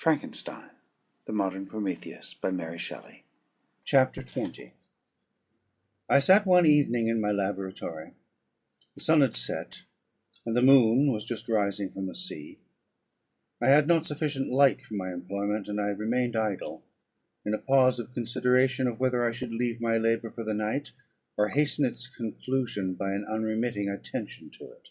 Frankenstein, the Modern Prometheus, by Mary Shelley. Chapter 20. I sat one evening in my laboratory. The sun had set, and the moon was just rising from the sea. I had not sufficient light for my employment, and I remained idle, in a pause of consideration of whether I should leave my labour for the night, or hasten its conclusion by an unremitting attention to it.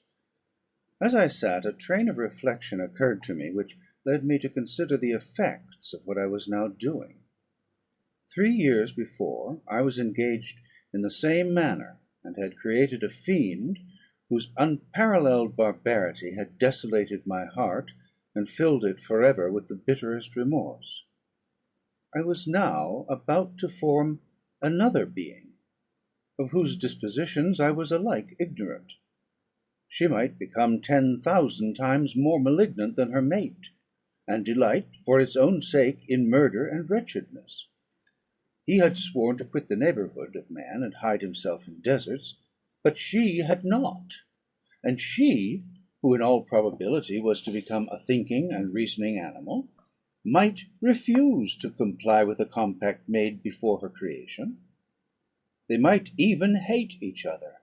As I sat, a train of reflection occurred to me, which led me to consider the effects of what I was now doing. 3 years before, I was engaged in the same manner, and had created a fiend whose unparalleled barbarity had desolated my heart, and filled it for ever with the bitterest remorse. I was now about to form another being, of whose dispositions I was alike ignorant. She might become 10,000 times more malignant than her mate, and delight, for its own sake, in murder and wretchedness. He had sworn to quit the neighbourhood of man, and hide himself in deserts, but she had not; and she, who in all probability was to become a thinking and reasoning animal, might refuse to comply with the compact made before her creation. They might even hate each other.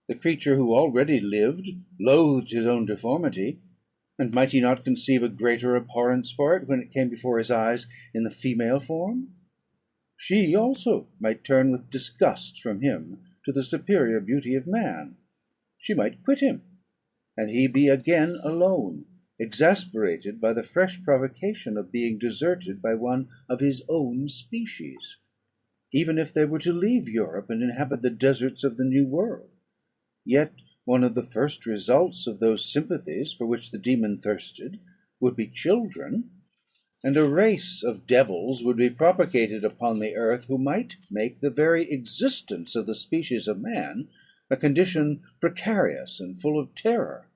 The creature who already lived loathed his own deformity, and might he not conceive a greater abhorrence for it when it came before his eyes in the female form? She also might turn with disgust from him to the superior beauty of man. She might quit him, and he be again alone, exasperated by the fresh provocation of being deserted by one of his own species, even if they were to leave Europe and inhabit the deserts of the New World. Yet one of the first results of those sympathies for which the demon thirsted would be children, and a race of devils would be propagated upon the earth, who might make the very existence of the species of man a condition precarious and full of terror.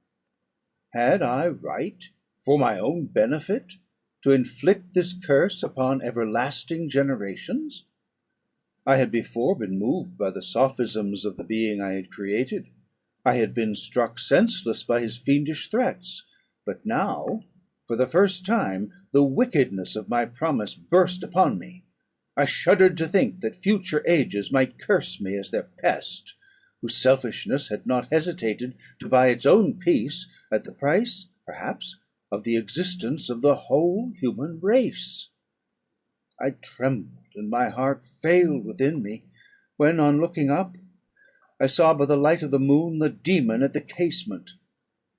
Had I right, for my own benefit, to inflict this curse upon everlasting generations? I had before been moved by the sophisms of the being I had created. I had been struck senseless by his fiendish threats; but now, for the first time, the wickedness of my promise burst upon me. I shuddered to think that future ages might curse me as their pest, whose selfishness had not hesitated to buy its own peace at the price, perhaps, of the existence of the whole human race. I trembled, and my heart failed within me, when, on looking up, I saw by the light of the moon the demon at the casement.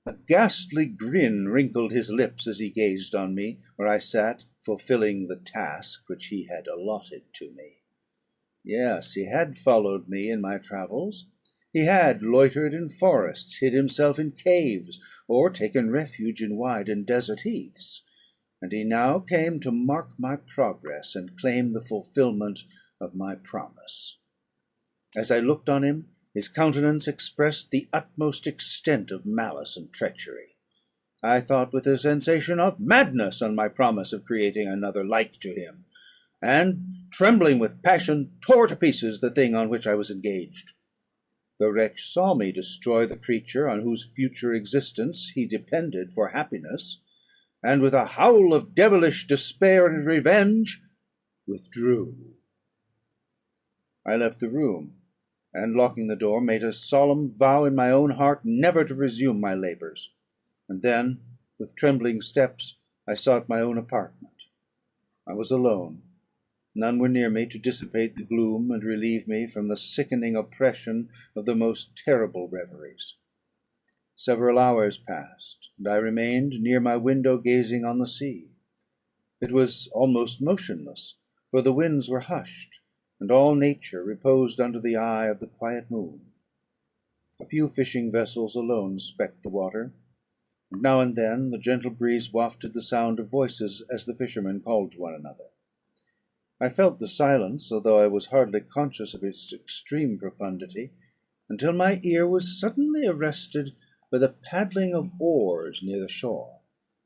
A ghastly grin wrinkled his lips as he gazed on me, where I sat fulfilling the task which he had allotted to me. Yes, he had followed me in my travels. He had loitered in forests, hid himself in caves, or taken refuge in wide and desert heaths; and he now came to mark my progress, and claim the fulfilment of my promise. As I looked on him, his countenance expressed the utmost extent of malice and treachery. I thought with a sensation of madness on my promise of creating another like to him, and, trembling with passion, tore to pieces the thing on which I was engaged. The wretch saw me destroy the creature on whose future existence he depended for happiness, and, with a howl of devilish despair and revenge, withdrew. I left the room, and, locking the door, made a solemn vow in my own heart never to resume my labours; and then, with trembling steps, I sought my own apartment. I was alone. None were near me to dissipate the gloom, and relieve me from the sickening oppression of the most terrible reveries. Several hours passed, and I remained near my window gazing on the sea. It was almost motionless, for the winds were hushed, and all nature reposed under the eye of the quiet moon. A few fishing vessels alone specked the water, and now and then the gentle breeze wafted the sound of voices as the fishermen called to one another. I felt the silence, although I was hardly conscious of its extreme profundity, until my ear was suddenly arrested by the paddling of oars near the shore,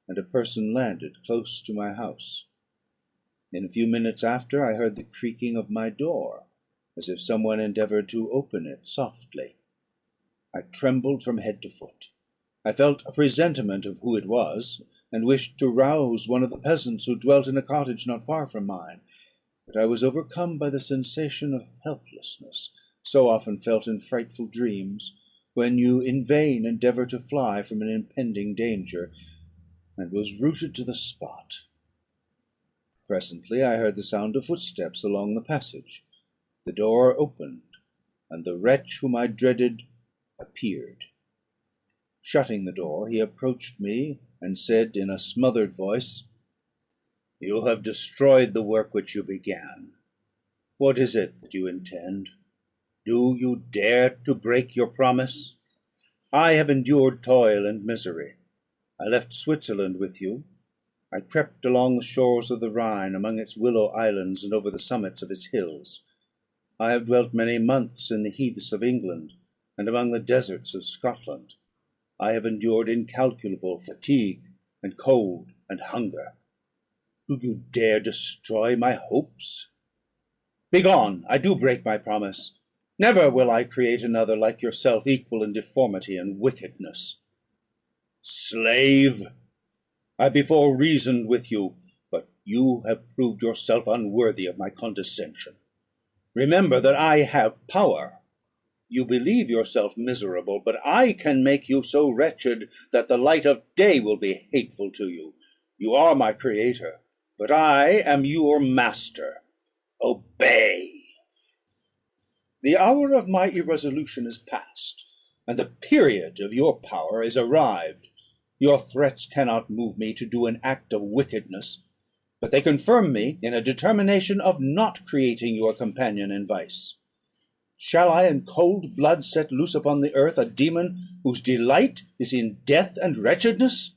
and a person landed close to my house. In a few minutes after, I heard the creaking of my door, as if some one endeavoured to open it softly. I trembled from head to foot. I felt a presentiment of who it was, and wished to rouse one of the peasants who dwelt in a cottage not far from mine; but I was overcome by the sensation of helplessness, so often felt in frightful dreams, when you in vain endeavour to fly from an impending danger, and was rooted to the spot. Presently I heard the sound of footsteps along the passage. The door opened, and the wretch whom I dreaded appeared. Shutting the door, he approached me, and said in a smothered voice, "You have destroyed the work which you began. What is it that you intend? Do you dare to break your promise? I have endured toil and misery. I left Switzerland with you. I crept along the shores of the Rhine, among its willow islands, and over the summits of its hills. I have dwelt many months in the heaths of England, and among the deserts of Scotland. I have endured incalculable fatigue, and cold, and hunger. Do you dare destroy my hopes? Begone! I do break my promise. Never will I create another like yourself, equal in deformity and wickedness. Slave! I before reasoned with you, but you have proved yourself unworthy of my condescension. Remember that I have power. You believe yourself miserable, but I can make you so wretched that the light of day will be hateful to you. You are my creator, but I am your master. Obey." The hour of my irresolution is past, and the period of your power is arrived. Your threats cannot move me to do an act of wickedness, but they confirm me in a determination of not creating you a companion in vice. Shall I in cold blood set loose upon the earth a demon whose delight is in death and wretchedness?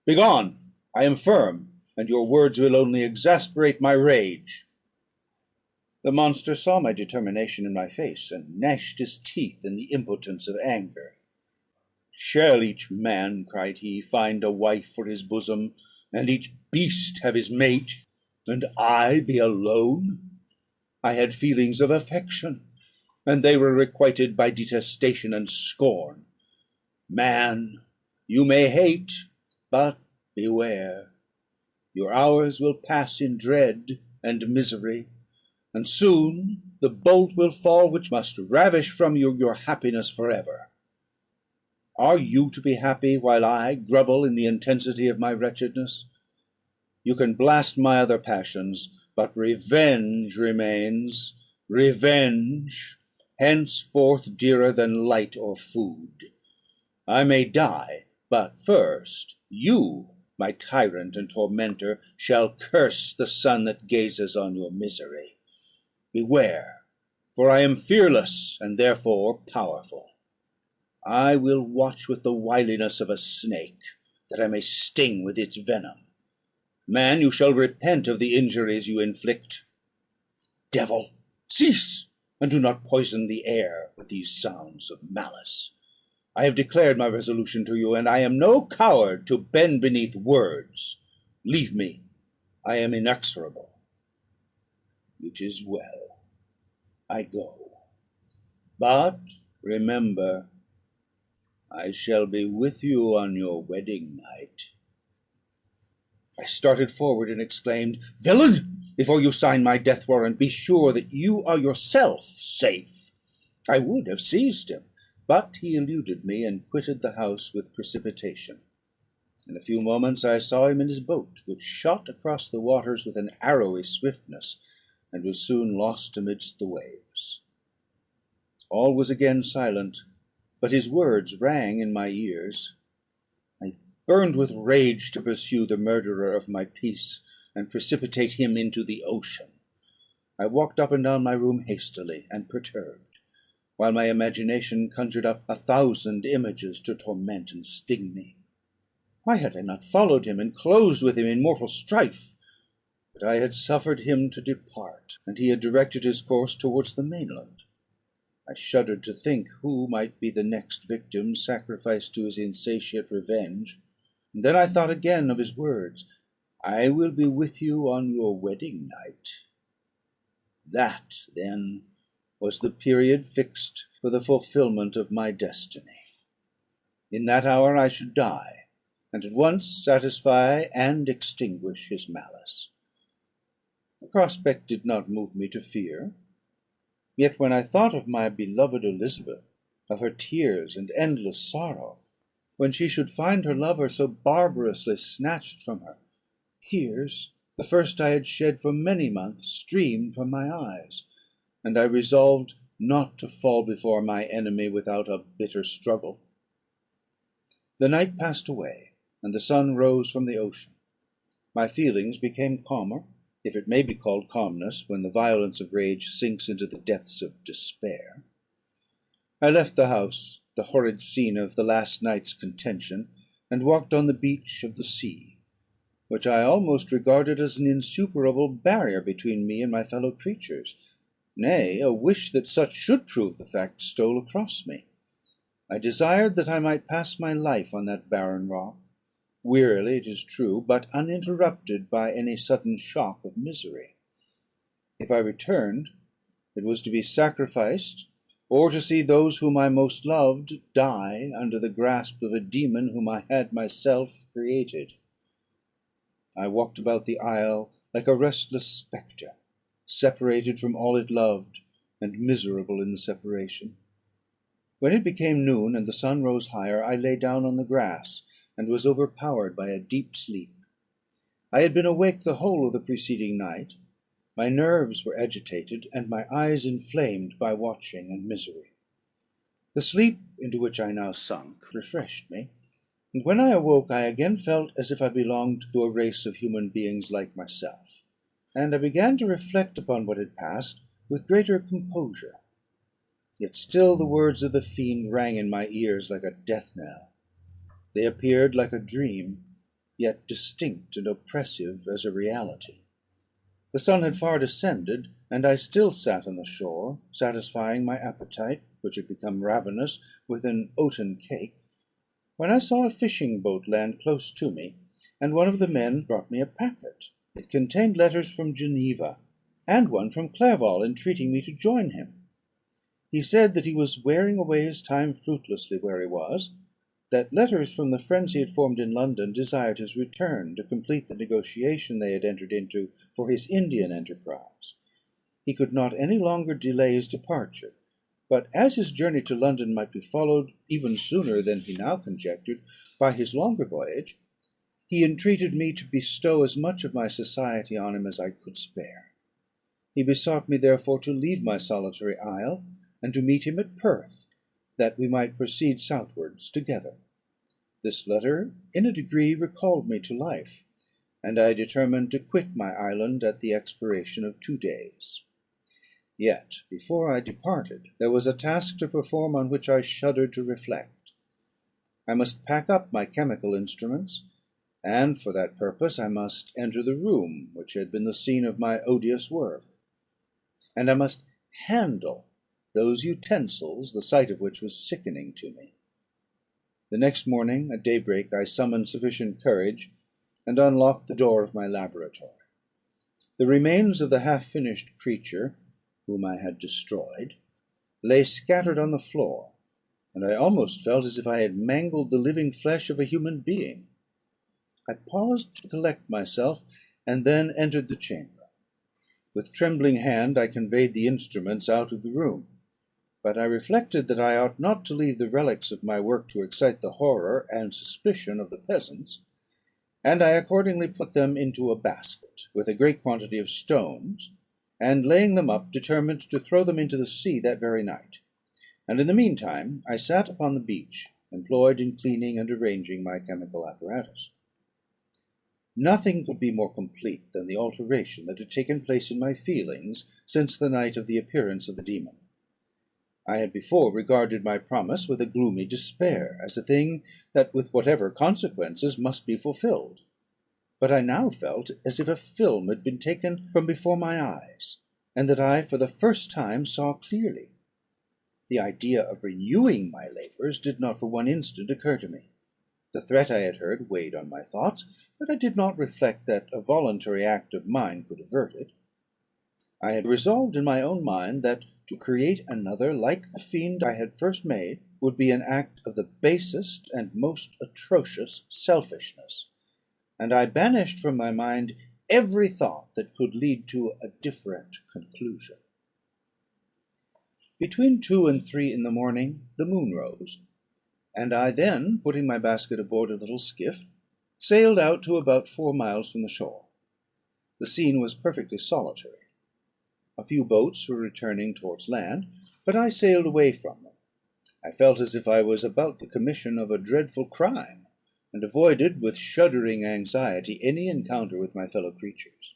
Begone! I am firm, and your words will only exasperate my rage." The monster saw my determination in my face, and gnashed his teeth in the impotence of anger. "Shall each man," cried he, "find a wife for his bosom, and each beast have his mate, and I be alone? I had feelings of affection, and they were requited by detestation and scorn. Man, you may hate, but beware. Your hours will pass in dread and misery, and soon the bolt will fall which must ravish from you your happiness for ever. Are you to be happy while I grovel in the intensity of my wretchedness? You can blast my other passions, but revenge remains. Revenge, henceforth dearer than light or food. I may die, but first you, my tyrant and tormentor, shall curse the sun that gazes on your misery. Beware, for I am fearless, and therefore powerful. I will watch with the wiliness of a snake, that I may sting with its venom. Man, you shall repent of the injuries you inflict. Devil, cease, and do not poison the air with these sounds of malice. I have declared my resolution to you, and I am no coward to bend beneath words. Leave me, I am inexorable. It is well, I go. But remember, I shall be with you on your wedding night." I started forward, and exclaimed, "Villain! Before you sign my death warrant, be sure that you are yourself safe." I would have seized him, but he eluded me, and quitted the house with precipitation. In a few moments I saw him in his boat, which shot across the waters with an arrowy swiftness, and was soon lost amidst the waves. All was again silent, but his words rang in my ears. I burned with rage to pursue the murderer of my peace, and precipitate him into the ocean. I walked up and down my room hastily and perturbed, while my imagination conjured up 1,000 images to torment and sting me. Why had I not followed him, and closed with him in mortal strife? But I had suffered him to depart, and he had directed his course towards the mainland. I shuddered to think who might be the next victim sacrificed to his insatiate revenge. And then I thought again of his words, "I will be with you on your wedding night." That, then, was the period fixed for the fulfilment of my destiny. In that hour I should die, and at once satisfy and extinguish his malice. The prospect did not move me to fear. Yet when I thought of my beloved Elizabeth, of her tears and endless sorrow, when she should find her lover so barbarously snatched from her, tears, the first I had shed for many months, streamed from my eyes, and I resolved not to fall before my enemy without a bitter struggle. The night passed away, and the sun rose from the ocean. My feelings became calmer, if it may be called calmness when the violence of rage sinks into the depths of despair. I left the house, the horrid scene of the last night's contention, and walked on the beach of the sea, which I almost regarded as an insuperable barrier between me and my fellow creatures. Nay, a wish that such should prove the fact stole across me. I desired that I might pass my life on that barren rock, wearily it is true, but uninterrupted by any sudden shock of misery. If I returned, it was to be sacrificed, or to see those whom I most loved die under the grasp of a demon whom I had myself created. I walked about the isle like a restless spectre, separated from all it loved, and miserable in the separation. When it became noon, and the sun rose higher, I lay down on the grass, and was overpowered by a deep sleep. I had been awake the whole of the preceding night. My nerves were agitated, and my eyes inflamed by watching and misery. The sleep into which I now sunk refreshed me, and when I awoke I again felt as if I belonged to a race of human beings like myself, and I began to reflect upon what had passed with greater composure. Yet still the words of the fiend rang in my ears like a death knell. They appeared like a dream, yet distinct and oppressive as a reality. The sun had far descended, and I still sat on the shore, satisfying my appetite, which had become ravenous, with an oaten cake, when I saw a fishing boat land close to me, and one of the men brought me a packet. It contained letters from Geneva, and one from Clerval, entreating me to join him. He said that he was wearing away his time fruitlessly where he was, that letters from the friends he had formed in London desired his return to complete the negotiation they had entered into for his Indian enterprise. He could not any longer delay his departure; but as his journey to London might be followed, even sooner than he now conjectured, by his longer voyage, he entreated me to bestow as much of my society on him as I could spare. He besought me therefore to leave my solitary isle, and to meet him at Perth, that we might proceed southwards together. This letter in a degree recalled me to life, and I determined to quit my island at the expiration of 2 days. Yet, before I departed, there was a task to perform on which I shuddered to reflect. I must pack up my chemical instruments, and for that purpose I must enter the room which had been the scene of my odious work, and I must handle those utensils, the sight of which was sickening to me. The next morning, at daybreak, I summoned sufficient courage, and unlocked the door of my laboratory. The remains of the half-finished creature, whom I had destroyed, lay scattered on the floor, and I almost felt as if I had mangled the living flesh of a human being. I paused to collect myself, and then entered the chamber. With trembling hand I conveyed the instruments out of the room; but I reflected that I ought not to leave the relics of my work to excite the horror and suspicion of the peasants, and I accordingly put them into a basket, with a great quantity of stones, and, laying them up, determined to throw them into the sea that very night; and in the mean time I sat upon the beach, employed in cleaning and arranging my chemical apparatus. Nothing could be more complete than the alteration that had taken place in my feelings since the night of the appearance of the demon. I had before regarded my promise with a gloomy despair, as a thing that, with whatever consequences, must be fulfilled; but I now felt as if a film had been taken from before my eyes, and that I for the first time saw clearly. The idea of renewing my labours did not for one instant occur to me. The threat I had heard weighed on my thoughts, but I did not reflect that a voluntary act of mine could avert it. I had resolved in my own mind that, to create another like the fiend I had first made would be an act of the basest and most atrocious selfishness, and I banished from my mind every thought that could lead to a different conclusion. Between 2 and 3 in the morning the moon rose, and I then, putting my basket aboard a little skiff, sailed out to about 4 miles from the shore. The scene was perfectly solitary. A few boats were returning towards land, but I sailed away from them. I felt as if I was about the commission of a dreadful crime, and avoided with shuddering anxiety any encounter with my fellow creatures.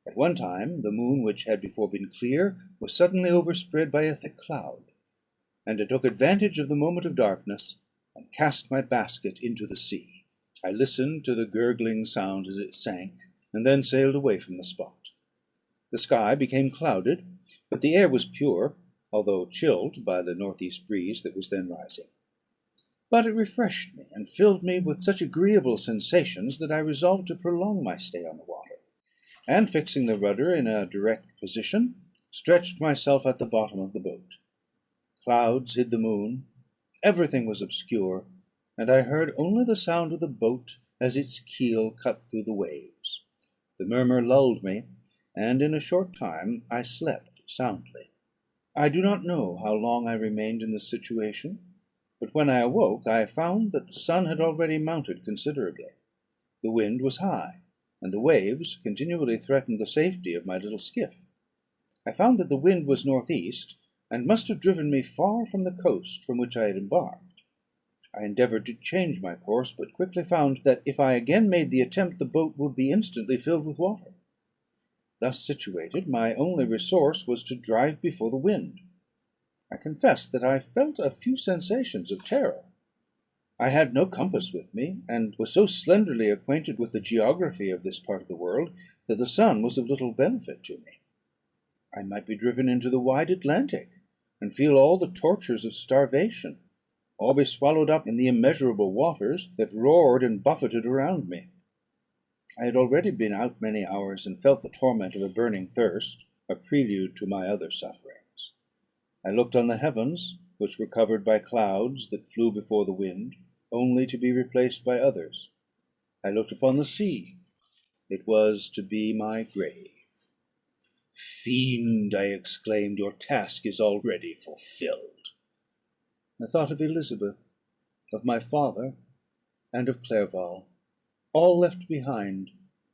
At one time the moon, which had before been clear, was suddenly overspread by a thick cloud, and I took advantage of the moment of darkness, and cast my basket into the sea. I listened to the gurgling sound as it sank, and then sailed away from the spot. The sky became clouded, but the air was pure, although chilled by the north-east breeze that was then rising. But it refreshed me, and filled me with such agreeable sensations, that I resolved to prolong my stay on the water, and, fixing the rudder in a direct position, stretched myself at the bottom of the boat. Clouds hid the moon, everything was obscure, and I heard only the sound of the boat as its keel cut through the waves. The murmur lulled me, and in a short time I slept soundly. I do not know how long I remained in this situation, but when I awoke I found that the sun had already mounted considerably. The wind was high, and the waves continually threatened the safety of my little skiff. I found that the wind was north-east, and must have driven me far from the coast from which I had embarked. I endeavoured to change my course, but quickly found that if I again made the attempt, the boat would be instantly filled with water. Thus situated, my only resource was to drive before the wind. I confess that I felt a few sensations of terror. I had no compass with me, and was so slenderly acquainted with the geography of this part of the world, that the sun was of little benefit to me. I might be driven into the wide Atlantic, and feel all the tortures of starvation, or be swallowed up in the immeasurable waters that roared and buffeted around me. I had already been out many hours, and felt the torment of a burning thirst, a prelude to my other sufferings. I looked on the heavens, which were covered by clouds that flew before the wind, only to be replaced by others. I looked upon the sea; it was to be my grave. "Fiend," I exclaimed, "your task is already fulfilled." I thought of Elizabeth, of my father, and of Clerval, all left behind,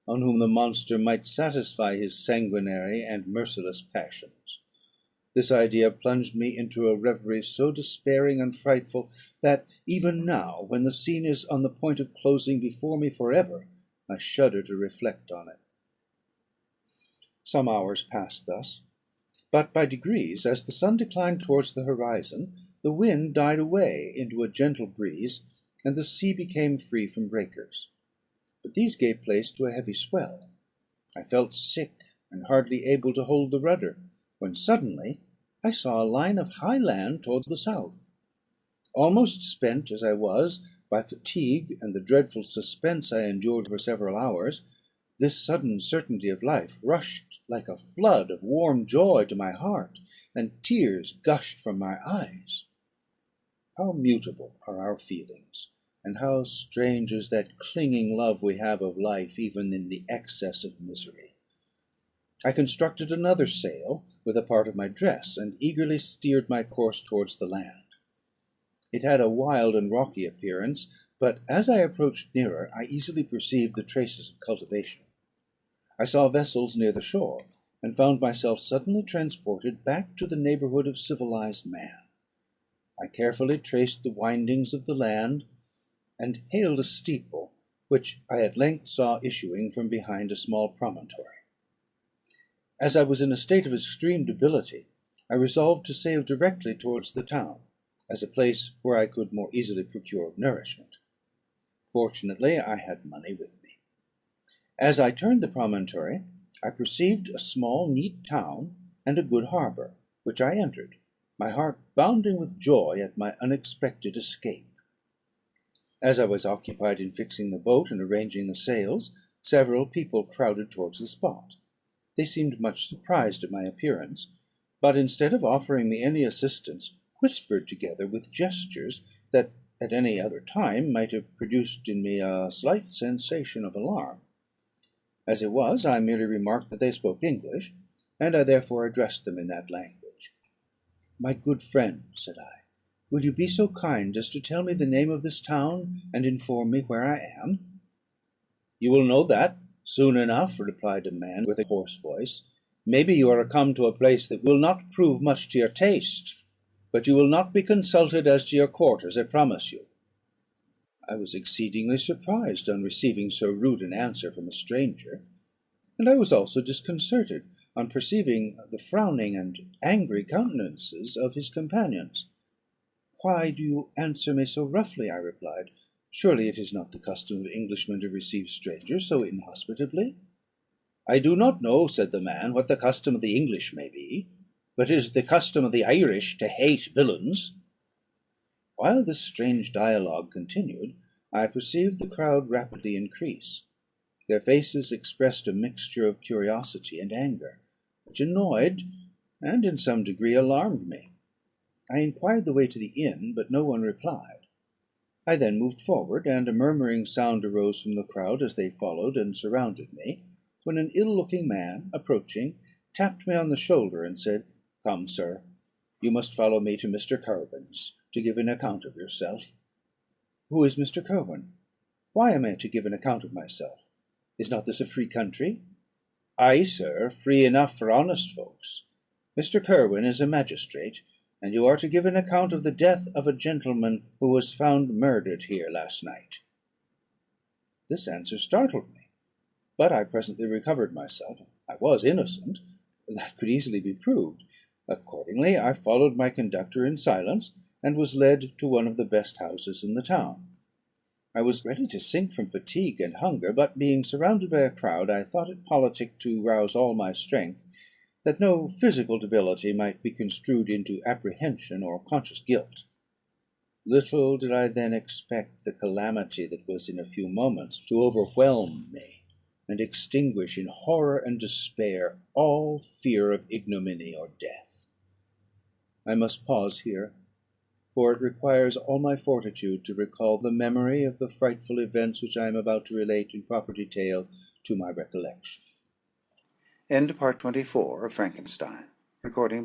on whom the monster might satisfy his sanguinary and merciless passions. This idea plunged me into a reverie so despairing and frightful, that even now, when the scene is on the point of closing before me for ever, I shudder to reflect on it. Some hours passed thus; but by degrees, as the sun declined towards the horizon, the wind died away into a gentle breeze, and the sea became free from breakers. But these gave place to a heavy swell. I felt sick, and hardly able to hold the rudder, when suddenly I saw a line of high land towards the south. Almost spent as I was by fatigue and the dreadful suspense I endured for several hours, this sudden certainty of life rushed like a flood of warm joy to my heart, and tears gushed from my eyes. How mutable are our feelings, and how strange is that clinging love we have of life, even in the excess of misery! I constructed another sail with a part of my dress, and eagerly steered my course towards the land. It had a wild and rocky appearance, but as I approached nearer, I easily perceived the traces of cultivation. I saw vessels near the shore, and found myself suddenly transported back to the neighbourhood of civilized man. I carefully traced the windings of the land, and hailed a steeple, which I at length saw issuing from behind a small promontory. As I was in a state of extreme debility, I resolved to sail directly towards the town, as a place where I could more easily procure nourishment. Fortunately, I had money with me. As I turned the promontory, I perceived a small neat town and a good harbour, which I entered, my heart bounding with joy at my unexpected escape. As I was occupied in fixing the boat and arranging the sails, several people crowded towards the spot. They seemed much surprised at my appearance, but instead of offering me any assistance, whispered together with gestures that at any other time might have produced in me a slight sensation of alarm. As it was, I merely remarked that they spoke English, and I therefore addressed them in that language. "My good friend," said I, "will you be so kind as to tell me the name of this town, and inform me where I am?" "You will know that soon enough," replied a man with a hoarse voice. "Maybe you are come to a place that will not prove much to your taste, but you will not be consulted as to your quarters, I promise you." I was exceedingly surprised on receiving so rude an answer from a stranger, and I was also disconcerted on perceiving the frowning and angry countenances of his companions. "Why do you answer me so roughly?" I replied. "Surely it is not the custom of Englishmen to receive strangers so inhospitably?" "I do not know," said the man, "what the custom of the English may be, but it is the custom of the Irish to hate villains." While this strange dialogue continued, I perceived the crowd rapidly increase. Their faces expressed a mixture of curiosity and anger, which annoyed and in some degree alarmed me. I inquired the way to the inn, but no one replied. I then moved forward, and a murmuring sound arose from the crowd as they followed and surrounded me, when an ill-looking man, approaching, tapped me on the shoulder, and said, "Come, sir, you must follow me to Mr. Kirwan's, to give an account of yourself." "Who is Mr. Kirwan? Why am I to give an account of myself? Is not this a free country?" "Ay, sir, free enough for honest folks. Mr. Kirwan is a magistrate, and you are to give an account of the death of a gentleman who was found murdered here last night." This answer startled me, but I presently recovered myself. I was innocent; that could easily be proved. Accordingly, I followed my conductor in silence, and was led to one of the best houses in the town. I was ready to sink from fatigue and hunger, but being surrounded by a crowd, I thought it politic to rouse all my strength, that no physical debility might be construed into apprehension or conscious guilt. Little did I then expect the calamity that was in a few moments to overwhelm me, and extinguish in horror and despair all fear of ignominy or death. I must pause here, for it requires all my fortitude to recall the memory of the frightful events which I am about to relate in proper detail to my recollection. End of Part 24 of Frankenstein. Recording